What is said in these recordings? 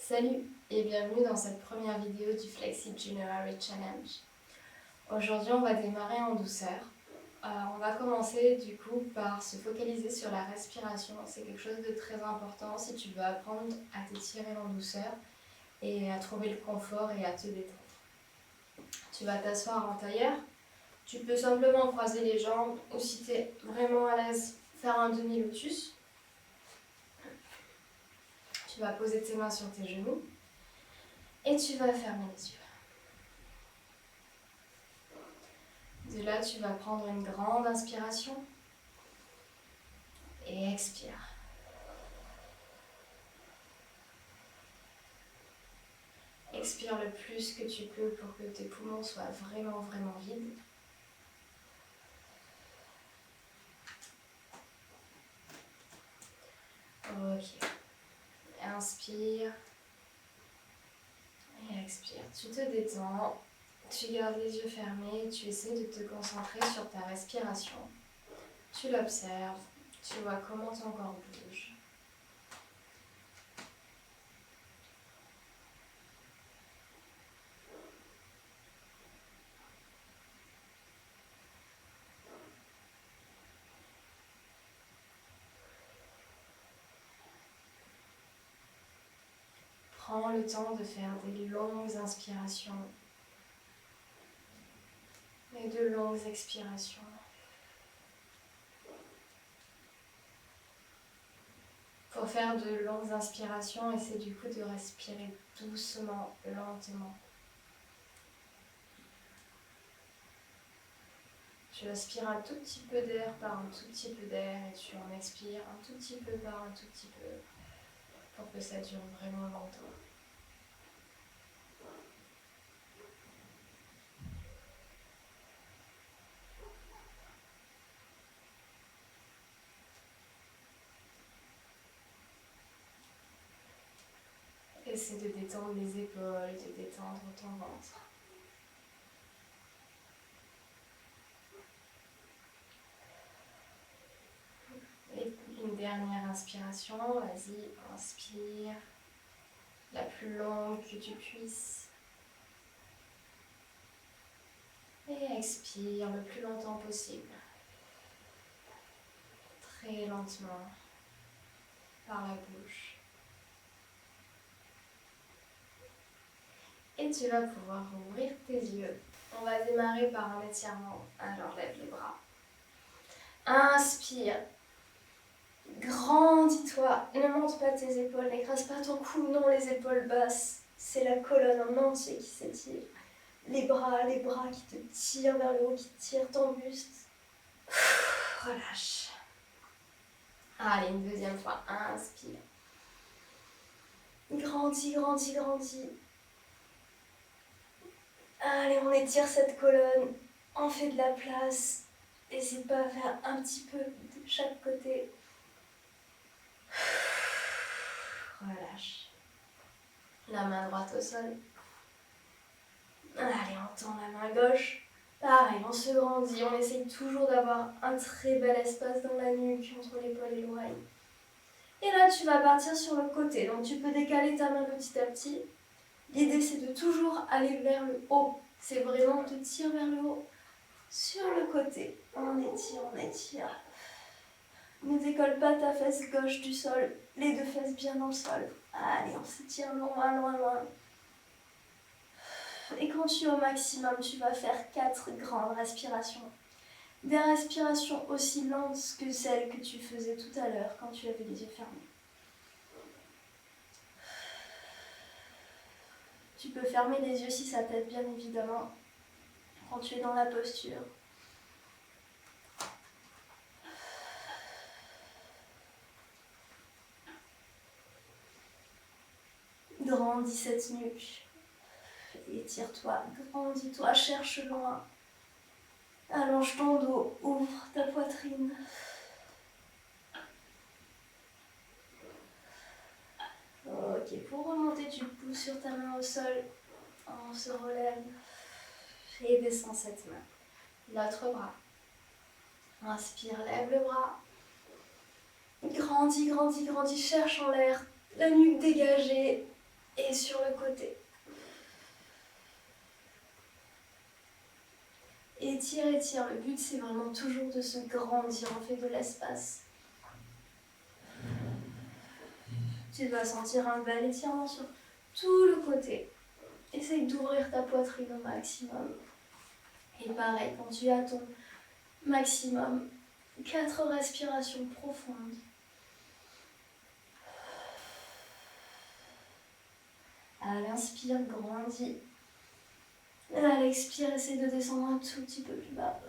Salut et bienvenue dans cette première vidéo du Flexible January Challenge. Aujourd'hui on va démarrer en douceur. On va commencer du coup par se focaliser sur la respiration. C'est quelque chose de très important si tu veux apprendre à t'étirer en douceur et à trouver le confort et à te détendre. Tu vas t'asseoir en tailleur. Tu peux simplement croiser les jambes ou si tu es vraiment à l'aise, faire un demi-lotus. Tu vas poser tes mains sur tes genoux et tu vas fermer les yeux. De là, tu vas prendre une grande inspiration et expire. Expire le plus que tu peux pour que tes poumons soient vraiment vides. Ok. Inspire et expire. Tu te détends, tu gardes les yeux fermés, tu essaies de te concentrer sur ta respiration. Tu l'observes, tu vois comment ton corps bouge. Prends le temps de faire des longues inspirations et de longues expirations. Pour faire de longues inspirations, essaie du coup de respirer doucement, lentement. Tu aspires un tout petit peu d'air par un tout petit peu d'air et tu en expires un tout petit peu par un tout petit peu pour que ça dure vraiment longtemps. Essaie de détendre les épaules, de détendre ton ventre. Et une dernière inspiration, vas-y, inspire la plus longue que tu puisses. Et expire le plus longtemps possible. Très lentement par la bouche. Et tu vas pouvoir ouvrir tes yeux. On va démarrer par un étirement. Alors lève les bras. Inspire. Grandis-toi. Ne monte pas tes épaules. N'écrase pas ton cou. Non, les épaules basses. C'est la colonne en entier qui s'étire. Les bras qui te tirent vers le haut, qui tirent ton buste. Relâche. Allez, une deuxième fois. Inspire. Grandis. Allez, on étire cette colonne, on fait de la place. N'hésite pas à faire un petit peu de chaque côté. Relâche. La main droite au sol. Allez, on tend la main gauche. Pareil, on se grandit, on essaye toujours d'avoir un très bel espace dans la nuque, entre l'épaule et l'oreille. Et là, tu vas partir sur le côté, donc tu peux décaler ta main petit à petit. L'idée, c'est de toujours aller vers le haut. C'est vraiment te tirer vers le haut. Sur le côté, on étire. Ne décolle pas ta fesse gauche du sol, les deux fesses bien dans le sol. Allez, on s'étire loin. Et quand tu es au maximum, tu vas faire 4 grandes respirations. Des respirations aussi lentes que celles que tu faisais tout à l'heure quand tu avais les yeux fermés. Tu peux fermer les yeux si ça t'aide bien évidemment quand tu es dans la posture. Grandis cette nuque. Étire-toi, grandis-toi, cherche loin. Allonge ton dos, ouvre ta poitrine. Ok, pour remonter, tu pousses sur ta main au sol. On se relève et descend cette main. L'autre bras. Inspire, lève le bras. Grandis, cherche en l'air. La nuque dégagée. Et sur le côté. Étire, étire. Le but, c'est vraiment toujours de se grandir. On fait de l'espace. Tu dois sentir un bel étirement sur tout le côté. Essaye d'ouvrir ta poitrine au maximum. Et pareil, quand tu as ton maximum, 4 respirations profondes. À l'inspire, grandis. Et à l'expire, essaye de descendre un tout petit peu plus bas.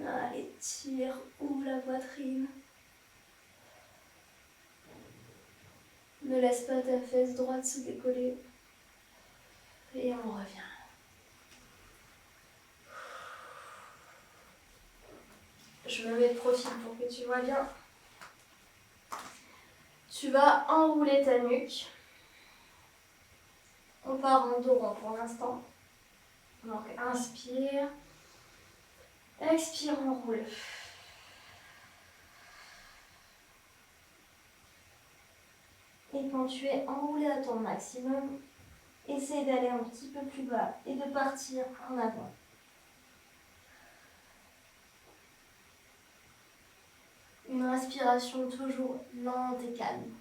Allez, tire, ouvre la poitrine. Ne laisse pas ta fesse droite se décoller. Et on revient. Je me mets de profil pour que tu vois bien. Tu vas enrouler ta nuque. On part en dos rond pour l'instant. Donc inspire. Expire, enroule. Et quand tu es enroulé à ton maximum, essaie d'aller un petit peu plus bas et de partir en avant. Une respiration toujours lente et calme.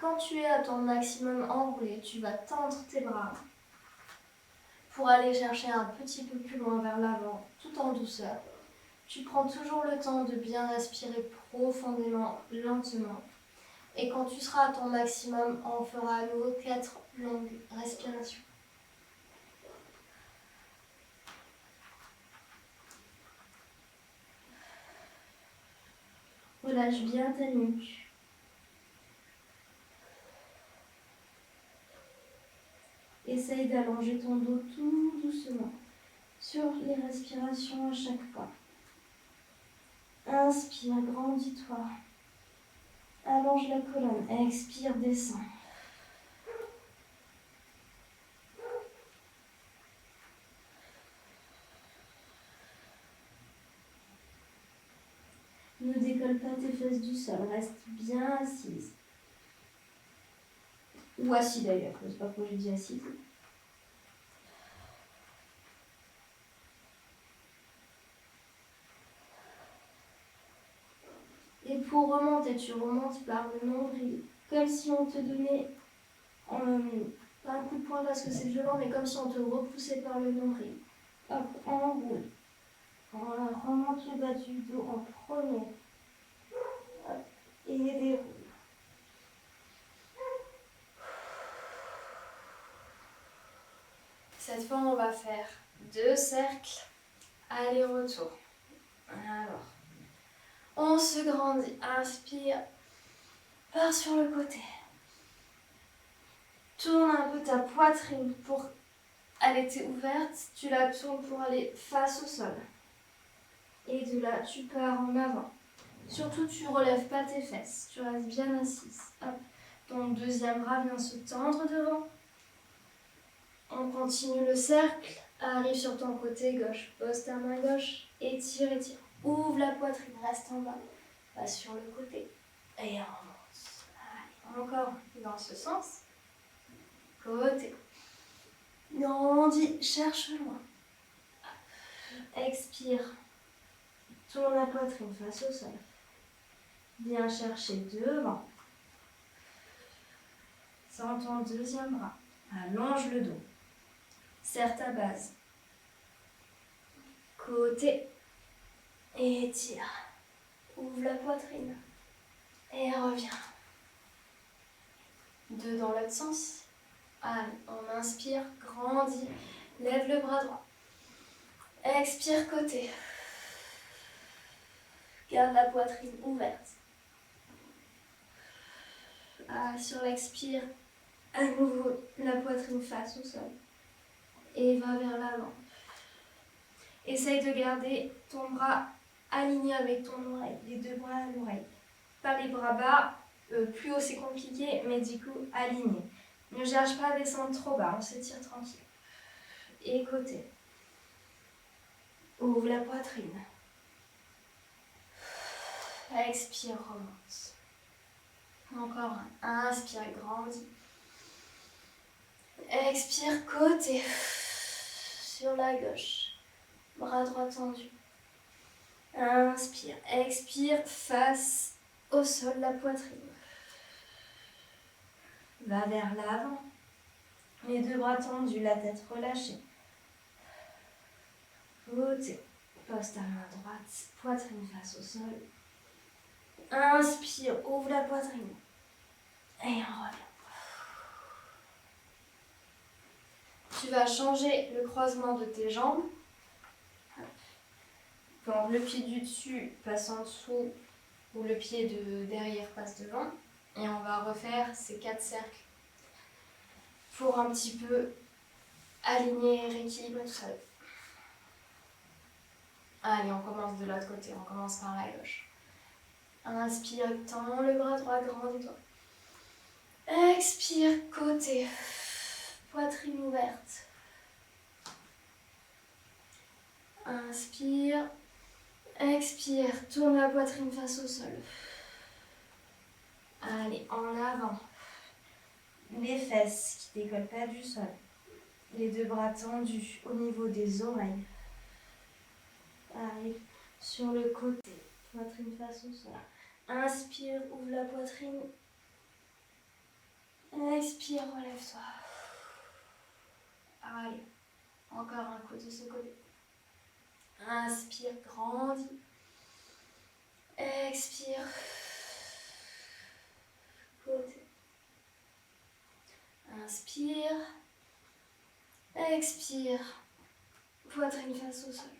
Quand tu es à ton maximum enroulé, tu vas tendre tes bras pour aller chercher un petit peu plus loin vers l'avant, tout en douceur. Tu prends toujours le temps de bien respirer profondément, lentement. Et quand tu seras à ton maximum, on fera à nouveau 4 longues respirations. Relâche bien ta nuque. Essaye d'allonger ton dos tout doucement sur les respirations à chaque fois. Inspire, grandis-toi. Allonge la colonne. Expire, descends. Ne décolle pas tes fesses du sol. Reste bien assise. Ou assis d'ailleurs. Je ne sais pas pourquoi j'ai dit assise. Et pour remonter, tu remontes par le nombril. Comme si on te donnait, pas un coup de poing parce que c'est violent, mais comme si on te repoussait par le nombril. Hop, enroule. Voilà, remonte le bas du dos en premier. Hop, et déroule. Cette fois, on va faire 2 cercles, aller-retour. Alors, on se grandit. Inspire, pars sur le côté. Tourne un peu ta poitrine pour... Elle était ouverte, tu la tournes pour aller face au sol. Et de là, tu pars en avant. Surtout, tu ne relèves pas tes fesses. Tu restes bien assise. Hop. Ton deuxième bras vient se tendre devant. On continue le cercle. Arrive sur ton côté gauche. Pose ta main gauche. Étire, étire. Ouvre la poitrine. Reste en bas. Passe sur le côté. Et on remonte. Allez, encore dans ce sens. Côté. Grandis. Cherche loin. Expire. Tourne la poitrine face au sol. Viens chercher devant. Sens ton deuxième bras. Allonge le dos. Serre ta base. Côté. Étire. Ouvre la poitrine. Et reviens. 2 dans l'autre sens. Allez, on inspire, grandis. Lève le bras droit. Expire côté. Garde la poitrine ouverte. Sur l'expire, à nouveau la poitrine face au sol. Et va vers l'avant. Essaye de garder ton bras aligné avec ton oreille, les 2 bras à l'oreille. Pas les bras bas, plus haut c'est compliqué, mais du coup aligné. Ne cherche pas à descendre trop bas, on s'étire tranquille. Et côté. Ouvre la poitrine. Expire, remonte. Encore un. Inspire, grandis. Expire, côté. Sur la gauche. Bras droit tendu. Inspire, expire, face au sol, la poitrine. Va vers l'avant. Les deux bras tendus, la tête relâchée. Côté. Pose ta main droite, poitrine face au sol. Inspire, ouvre la poitrine. Et on revient. Tu vas changer le croisement de tes jambes. Quand le pied du dessus passe en dessous ou le pied de derrière passe devant. Et on va refaire ces 4 cercles pour un petit peu aligner, rééquilibrer tout ça. Allez, on commence de l'autre côté, on commence par la gauche. Inspire, tends le bras droit, grandis-toi. Expire, côté. Poitrine ouverte. Inspire. Expire, tourne la poitrine face au sol. Allez, en avant. Les fesses qui ne décollent pas du sol. Les deux bras tendus au niveau des oreilles. Allez, sur le côté. Poitrine face au sol. Inspire, ouvre la poitrine. Expire, relève-toi. Allez, encore un coup de ce côté. Inspire, grandis. Expire. Côté. Inspire. Expire. Poitrine face au sol.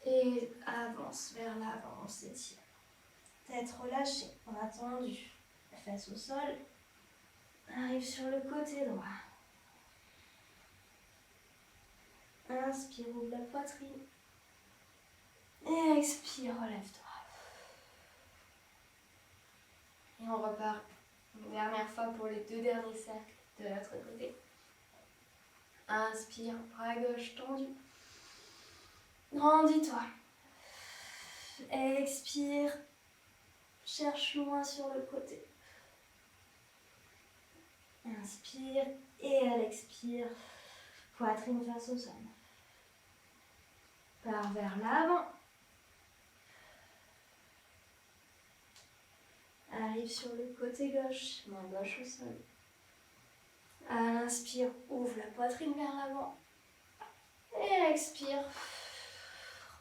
Et avance vers l'avant, on s'étire. Tête relâchée, bras tendus. Face au sol. Arrive sur le côté droit. Inspire, ouvre la poitrine. Et expire, relève-toi. Et on repart une dernière fois pour les 2 derniers cercles de l'autre côté. Inspire, bras gauche tendu. Grandis-toi. Expire. Cherche loin sur le côté. Inspire et à l'expire, poitrine face au sol. Pars vers l'avant. Arrive sur le côté gauche, main gauche au sol. À l'inspire, ouvre la poitrine vers l'avant. Et à l'expire,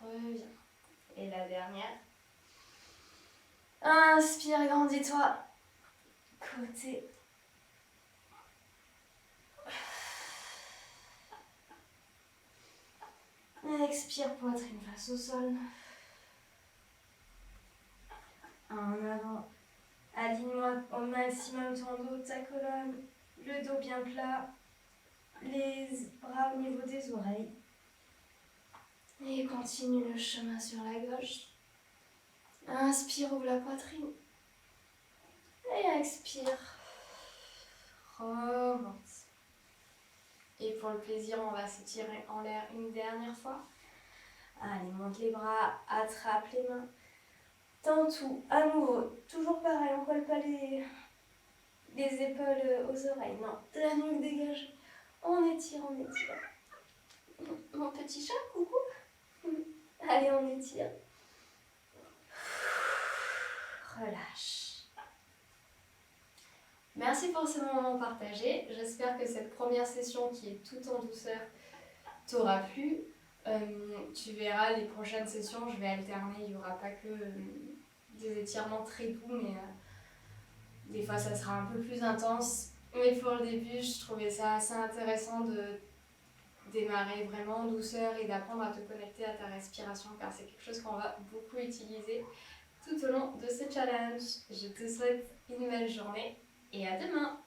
reviens. Et la dernière. Inspire, grandis-toi. Côté. Expire, poitrine face au sol. En avant. Aligne-moi au maximum ton dos, ta colonne. Le dos bien plat. Les bras au niveau des oreilles. Et continue le chemin sur la gauche. Inspire, ouvre la poitrine. Et expire. Remonte. Et pour le plaisir, on va s'étirer en l'air une dernière fois. Allez, monte les bras, attrape les mains. Tends tout, à nouveau. Toujours pareil, on ne colle pas les épaules aux oreilles. Non, la nuque dégage. On étire, on étire. Mon petit chat, coucou. Allez, on étire. Relâche. Merci pour ce moment partagé. J'espère que cette première session qui est tout en douceur t'aura plu. Tu verras les prochaines sessions, je vais alterner. Il n'y aura pas que des étirements très doux, mais des fois ça sera un peu plus intense. Mais pour le début, je trouvais ça assez intéressant de démarrer vraiment en douceur et d'apprendre à te connecter à ta respiration, car c'est quelque chose qu'on va beaucoup utiliser tout au long de ce challenge. Je te souhaite une belle journée et à demain!